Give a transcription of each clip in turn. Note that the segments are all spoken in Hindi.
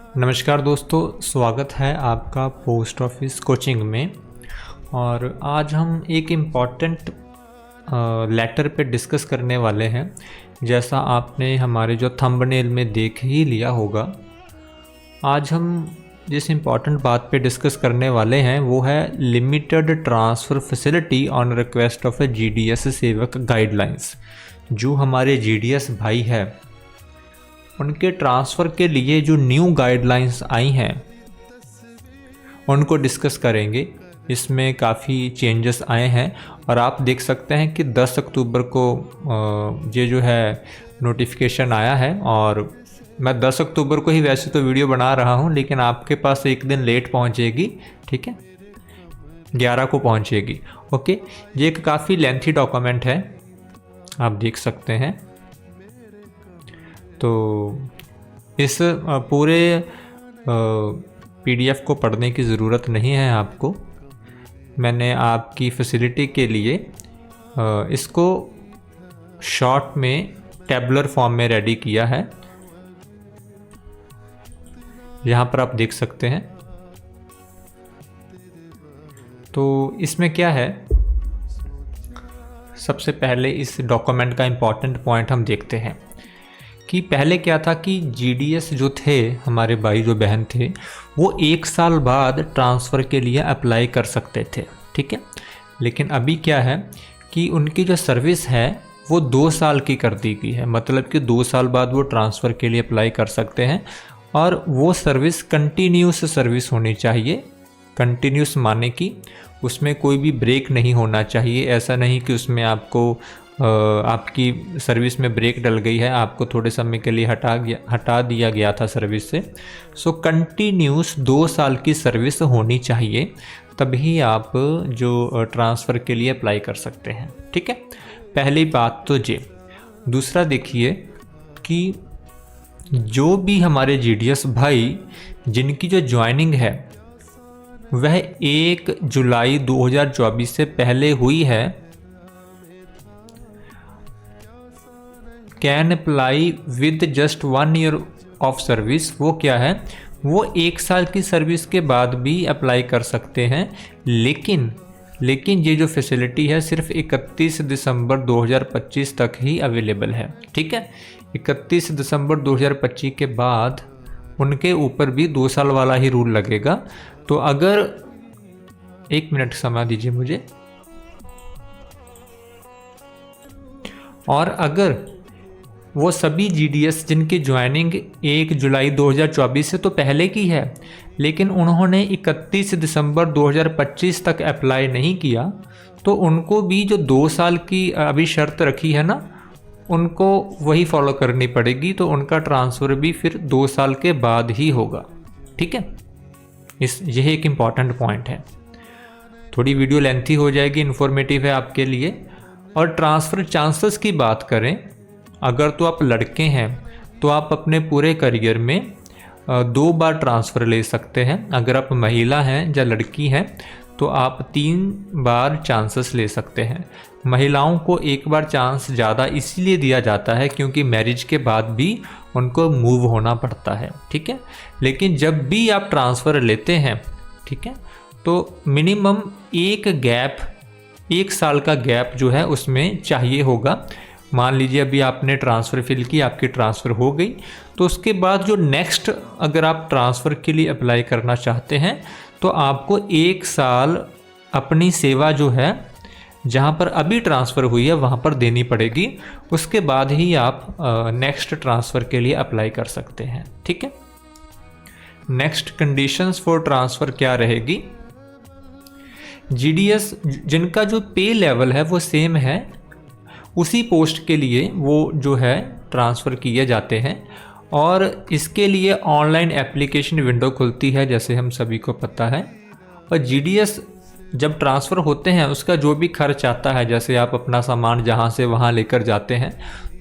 नमस्कार दोस्तों, स्वागत है आपका पोस्ट ऑफिस कोचिंग में। और आज हम एक इम्पॉर्टेंट लेटर पे डिस्कस करने वाले हैं। जैसा आपने हमारे जो थंबनेल में देख ही लिया होगा, आज हम जिस इम्पॉर्टेंट बात पे डिस्कस करने वाले हैं वो है limited transfer facility on request of A GDS सेवक गाइडलाइंस। जो हमारे जीडीएस भाई है उनके ट्रांसफ़र के लिए जो न्यू गाइडलाइंस आई हैं उनको डिस्कस करेंगे। इसमें काफ़ी चेंजेस आए हैं और आप देख सकते हैं कि 10 अक्टूबर को ये जो है नोटिफिकेशन आया है। और मैं 10 अक्टूबर को ही वैसे तो वीडियो बना रहा हूँ, लेकिन आपके पास एक दिन लेट पहुँचेगी, ठीक है, 11 को पहुँचेगी। ओके, ये एक काफ़ी लेंथी डॉक्यूमेंट है, आप देख सकते हैं। तो इस पूरे पीडीएफ को पढ़ने की ज़रूरत नहीं है आपको। मैंने आपकी फैसिलिटी के लिए इसको शॉर्ट में टेबुलर फॉर्म में रेडी किया है। यहाँ पर आप देख सकते हैं। तो इसमें क्या है, सबसे पहले इस डॉक्यूमेंट का इम्पॉर्टेंट पॉइंट हम देखते हैं कि पहले क्या था कि जीडीएस जो थे, हमारे भाई जो बहन थे, वो 1 साल बाद ट्रांसफ़र के लिए अप्लाई कर सकते थे, ठीक है। लेकिन अभी क्या है कि उनकी जो सर्विस है वो 2 साल की कर दी गई है। मतलब कि 2 साल बाद वो ट्रांसफ़र के लिए अप्लाई कर सकते हैं और वो सर्विस कंटिन्यूस सर्विस होनी चाहिए। कंटिन्यूस माने कि उसमें कोई भी ब्रेक नहीं होना चाहिए। ऐसा नहीं कि उसमें आपको आपकी सर्विस में ब्रेक डल गई है, आपको थोड़े समय के लिए हटा दिया गया था सर्विस से। सो कंटिन्यूस 2 साल की सर्विस होनी चाहिए, तभी आप जो ट्रांसफ़र के लिए अप्लाई कर सकते हैं, ठीक है। पहली बात तो ये। दूसरा देखिए कि जो भी हमारे जीडीएस भाई जिनकी जो ज्वाइनिंग है वह 1 जुलाई 2024 से पहले हुई है, can apply with just 1 year of service. वो क्या है, वो 1 साल की सर्विस के बाद भी अप्लाई कर सकते हैं। लेकिन ये जो फैसिलिटी है सिर्फ 31 दिसंबर 2025 तक ही अवेलेबल है, ठीक है। 31 दिसंबर 2025 के बाद उनके ऊपर भी 2 साल वाला ही रूल लगेगा। तो अगर 1 मिनट समय दीजिए मुझे। और अगर वो सभी जीडीएस जिनकी ज्वाइनिंग 1 जुलाई 2024 से तो पहले की है, लेकिन उन्होंने 31 दिसंबर 2025 तक अप्लाई नहीं किया, तो उनको भी जो 2 साल की अभी शर्त रखी है ना, उनको वही फॉलो करनी पड़ेगी। तो उनका ट्रांसफ़र भी फिर 2 साल के बाद ही होगा, ठीक है। यह एक इम्पॉर्टेंट पॉइंट है। थोड़ी वीडियो लेंथी हो जाएगी, इन्फॉर्मेटिव है आपके लिए। और ट्रांसफ़र चांसेस की बात करें, अगर तो आप लड़के हैं तो आप अपने पूरे करियर में 2 बार ट्रांसफ़र ले सकते हैं। अगर आप महिला हैं या लड़की हैं तो आप 3 बार चांसेस ले सकते हैं। महिलाओं को 1 बार चांस ज़्यादा इसीलिए दिया जाता है क्योंकि मैरिज के बाद भी उनको मूव होना पड़ता है, ठीक है। लेकिन जब भी आप ट्रांसफ़र लेते हैं, ठीक है, तो मिनिमम 1 साल का गैप जो है उसमें चाहिए होगा। मान लीजिए अभी आपने ट्रांसफ़र फिल की, आपकी ट्रांसफ़र हो गई, तो उसके बाद जो नेक्स्ट अगर आप ट्रांसफ़र के लिए अप्लाई करना चाहते हैं तो आपको 1 साल अपनी सेवा जो है जहां पर अभी ट्रांसफ़र हुई है वहां पर देनी पड़ेगी। उसके बाद ही आप नेक्स्ट ट्रांसफ़र के लिए अप्लाई कर सकते हैं, ठीक है। नेक्स्ट कंडीशंस फॉर ट्रांसफ़र क्या रहेगी, जीडीएस जिनका जो पे लेवल है वो सेम है, उसी पोस्ट के लिए वो जो है ट्रांसफ़र किए जाते हैं। और इसके लिए ऑनलाइन एप्लीकेशन विंडो खुलती है, जैसे हम सभी को पता है। और जीडीएस जब ट्रांसफ़र होते हैं उसका जो भी खर्च आता है, जैसे आप अपना सामान जहाँ से वहाँ लेकर जाते हैं,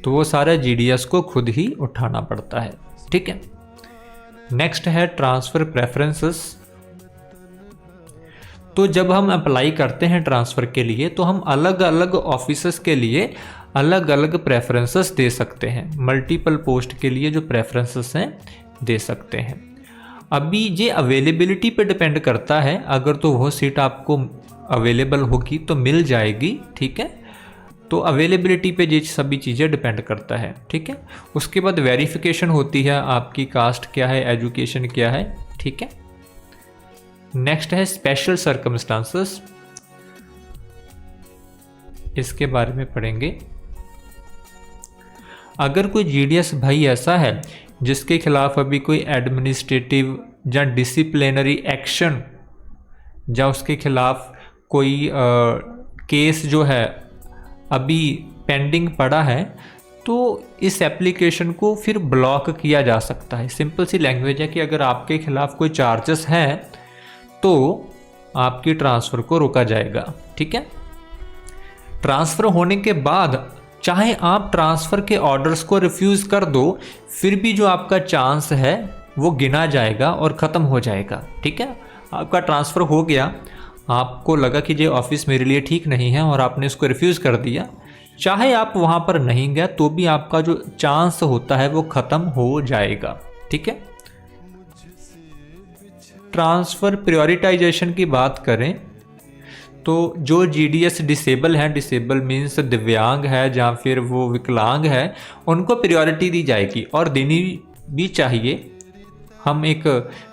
तो वो सारा जीडीएस को खुद ही उठाना पड़ता है, ठीक है। नेक्स्ट है ट्रांसफ़र प्रेफरेंसेस। तो जब हम अप्लाई करते हैं ट्रांसफ़र के लिए तो हम अलग अलग ऑफिसर्स के लिए अलग अलग प्रेफरेंसेस दे सकते हैं। मल्टीपल पोस्ट के लिए जो प्रेफरेंसेस हैं दे सकते हैं। अभी ये अवेलेबिलिटी पे डिपेंड करता है, अगर तो वो सीट आपको अवेलेबल होगी तो मिल जाएगी, ठीक है। तो अवेलेबिलिटी पे ये सभी चीज़ें डिपेंड करता है, ठीक है। उसके बाद वेरिफिकेशन होती है, आपकी कास्ट क्या है, एजुकेशन क्या है, ठीक है। नेक्स्ट है स्पेशल सर्कमस्टांसेस, इसके बारे में पढ़ेंगे। अगर कोई जीडीएस भाई ऐसा है जिसके खिलाफ अभी कोई एडमिनिस्ट्रेटिव या डिसिप्लिनरी एक्शन या उसके खिलाफ कोई केस जो है अभी पेंडिंग पड़ा है, तो इस एप्लीकेशन को फिर ब्लॉक किया जा सकता है। सिंपल सी लैंग्वेज है कि अगर आपके खिलाफ कोई चार्जेस हैं तो आपकी ट्रांसफ़र को रोका जाएगा, ठीक है। ट्रांसफ़र होने के बाद चाहे आप ट्रांसफ़र के ऑर्डर्स को रिफ्यूज़ कर दो, फिर भी जो आपका चांस है वो गिना जाएगा और ख़त्म हो जाएगा, ठीक है। आपका ट्रांसफ़र हो गया, आपको लगा कि ये ऑफिस मेरे लिए ठीक नहीं है और आपने इसको रिफ्यूज़ कर दिया, चाहे आप वहाँ पर नहीं गए तो भी आपका जो चांस होता है वो ख़त्म हो जाएगा, ठीक है। ट्रांसफ़र प्रायोरिटाइजेशन की बात करें तो जो जीडीएस डिसेबल है, डिसेबल मीन्स दिव्यांग है या फिर वो विकलांग है, उनको प्रायोरिटी दी जाएगी और देनी भी चाहिए। हम एक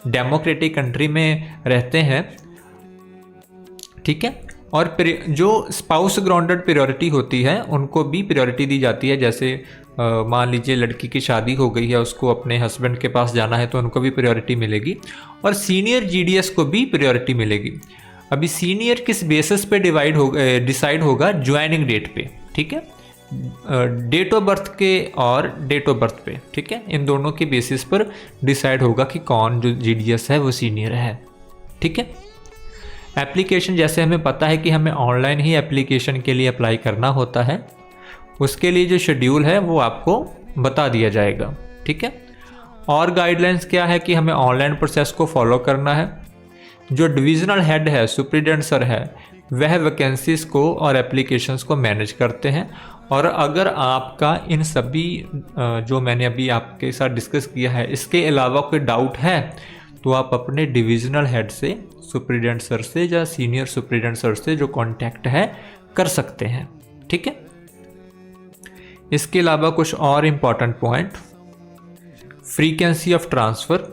डेमोक्रेटिक कंट्री में रहते हैं, ठीक है। और जो स्पाउस ग्राउंडेड प्रायोरिटी होती है उनको भी प्रायोरिटी दी जाती है। जैसे मान लीजिए लड़की की शादी हो गई है, उसको अपने हस्बैंड के पास जाना है तो उनको भी प्रायोरिटी मिलेगी और सीनियर जीडीएस को भी प्रायोरिटी मिलेगी। अभी सीनियर किस बेसिस पे डिसाइड होगा, ज्वाइनिंग डेट पे, ठीक है, डेट ऑफ बर्थ के और डेट ऑफ बर्थ पे, ठीक है। इन दोनों के बेसिस पर डिसाइड होगा कि कौन जो जीडीएस है वो सीनियर है, ठीक है। एप्लीकेशन जैसे हमें पता है कि हमें ऑनलाइन ही एप्लीकेशन के लिए अप्लाई करना होता है, उसके लिए जो शेड्यूल है वो आपको बता दिया जाएगा, ठीक है। और गाइडलाइंस क्या है कि हमें ऑनलाइन प्रोसेस को फॉलो करना है। जो डिविजनल हेड है, सुप्रिटेंडेंट सर है, वह वैकेंसीज को और एप्लीकेशंस को मैनेज करते हैं। और अगर आपका इन सभी जो मैंने अभी आपके साथ डिस्कस किया है इसके अलावा कोई डाउट है तो आप अपने डिविजनल हेड से, सुप्रिटेंडेंट सर से या सीनियर सुप्रिटेंडेंट सर से जो कांटेक्ट है कर सकते हैं, ठीक है। इसके अलावा कुछ और important point, frequency of transfer,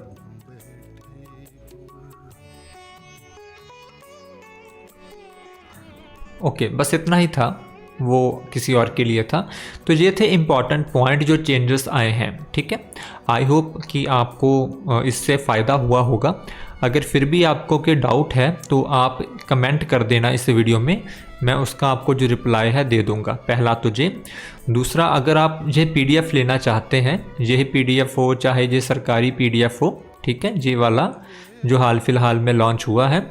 okay बस इतना ही था, वो किसी और के लिए था। तो ये थे इम्पॉर्टेंट पॉइंट जो चेंजेस आए हैं, ठीक है। आई होप कि आपको इससे फ़ायदा हुआ होगा। अगर फिर भी आपको कोई डाउट है तो आप कमेंट कर देना इस वीडियो में, मैं उसका आपको जो रिप्लाई है दे दूंगा। पहला तो ये, दूसरा अगर आप ये पीडीएफ लेना चाहते हैं, यही पीडीएफ हो चाहे ये सरकारी पीडीएफ हो, ठीक है, ये वाला जो हाल फिलहाल में लॉन्च हुआ है,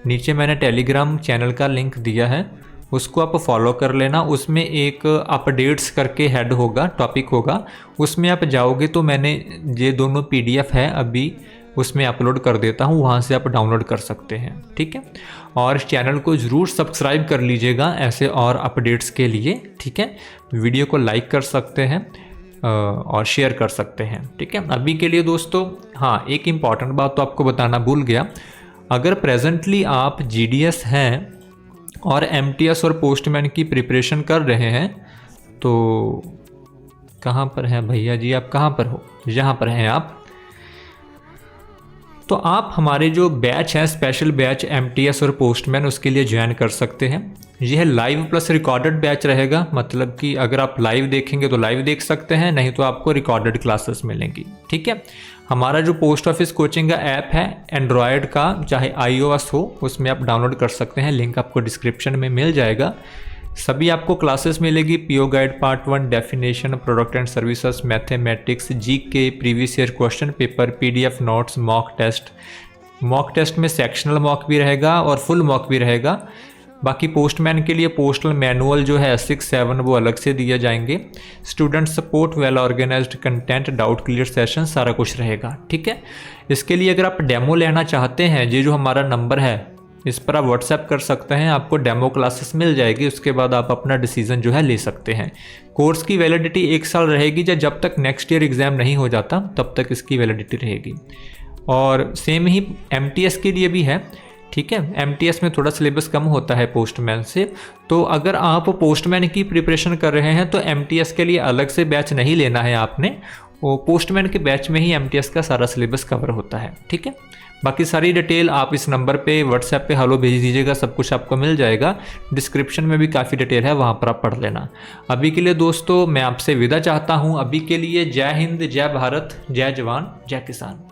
नीचे मैंने टेलीग्राम चैनल का लिंक दिया है, उसको आप फॉलो कर लेना। उसमें एक अपडेट्स करके हेड होगा, टॉपिक होगा, उसमें आप जाओगे तो मैंने ये दोनों पीडीएफ है अभी उसमें अपलोड कर देता हूँ, वहाँ से आप डाउनलोड कर सकते हैं, ठीक है। और इस चैनल को ज़रूर सब्सक्राइब कर लीजिएगा ऐसे और अपडेट्स के लिए, ठीक है। वीडियो को लाइक कर सकते हैं और शेयर कर सकते हैं, ठीक है। अभी के लिए दोस्तों, हाँ एक इम्पॉर्टेंट बात तो आपको बताना भूल गया, अगर प्रेजेंटली आप जीडीएस हैं और एमटीएस और पोस्टमैन की प्रिपरेशन कर रहे हैं तो कहाँ पर हैं भैया जी, आप कहाँ पर हो, यहाँ पर हैं आप, तो आप हमारे जो बैच है, स्पेशल बैच एमटीएस और पोस्टमैन, उसके लिए ज्वाइन कर सकते हैं। यह लाइव प्लस रिकॉर्डेड बैच रहेगा, मतलब कि अगर आप लाइव देखेंगे तो लाइव देख सकते हैं, नहीं तो आपको रिकॉर्डेड क्लासेस मिलेंगी, ठीक है। हमारा जो पोस्ट ऑफिस कोचिंग का ऐप है एंड्रॉयड का, चाहे iOS हो, उसमें आप डाउनलोड कर सकते हैं, लिंक आपको डिस्क्रिप्शन में मिल जाएगा। सभी आपको क्लासेस मिलेगी, PO guide part 1, definition, product and services, mathematics, GK, previous year question paper, PDF notes, mock test में सेक्शनल मॉक भी रहेगा और फुल मॉक भी रहेगा। बाकी पोस्टमैन के लिए पोस्टल मैनुअल जो है 6-7 वो अलग से दिए जाएंगे। Student support, well organised content, doubt clear session, सारा कुछ रहेगा, ठीक है। इसके लिए अगर आप डेमो लेना चाहते हैं, ये जो हमारा नंबर है इस पर आप व्हाट्सएप कर सकते हैं, आपको डेमो क्लासेस मिल जाएगी, उसके बाद आप अपना डिसीजन जो है ले सकते हैं। कोर्स की वैलिडिटी 1 साल रहेगी, जब तक नेक्स्ट ईयर एग्ज़ाम नहीं हो जाता तब तक इसकी वैलिडिटी रहेगी। और सेम ही MTS के लिए भी है, ठीक है। MTS में थोड़ा सिलेबस कम होता है पोस्टमैन से, तो अगर आप पोस्टमैन की प्रिपरेशन कर रहे हैं तो MTS के लिए अलग से बैच नहीं लेना है आपने, वो पोस्टमैन के बैच में ही MTS का सारा सिलेबस कवर होता है, ठीक है। बाकी सारी डिटेल आप इस नंबर पे व्हाट्सएप पे हेलो भेज दीजिएगा, सब कुछ आपको मिल जाएगा। डिस्क्रिप्शन में भी काफ़ी डिटेल है, वहाँ पर आप पढ़ लेना। अभी के लिए दोस्तों मैं आपसे विदा चाहता हूँ। अभी के लिए जय हिंद, जय भारत, जय जवान, जय किसान।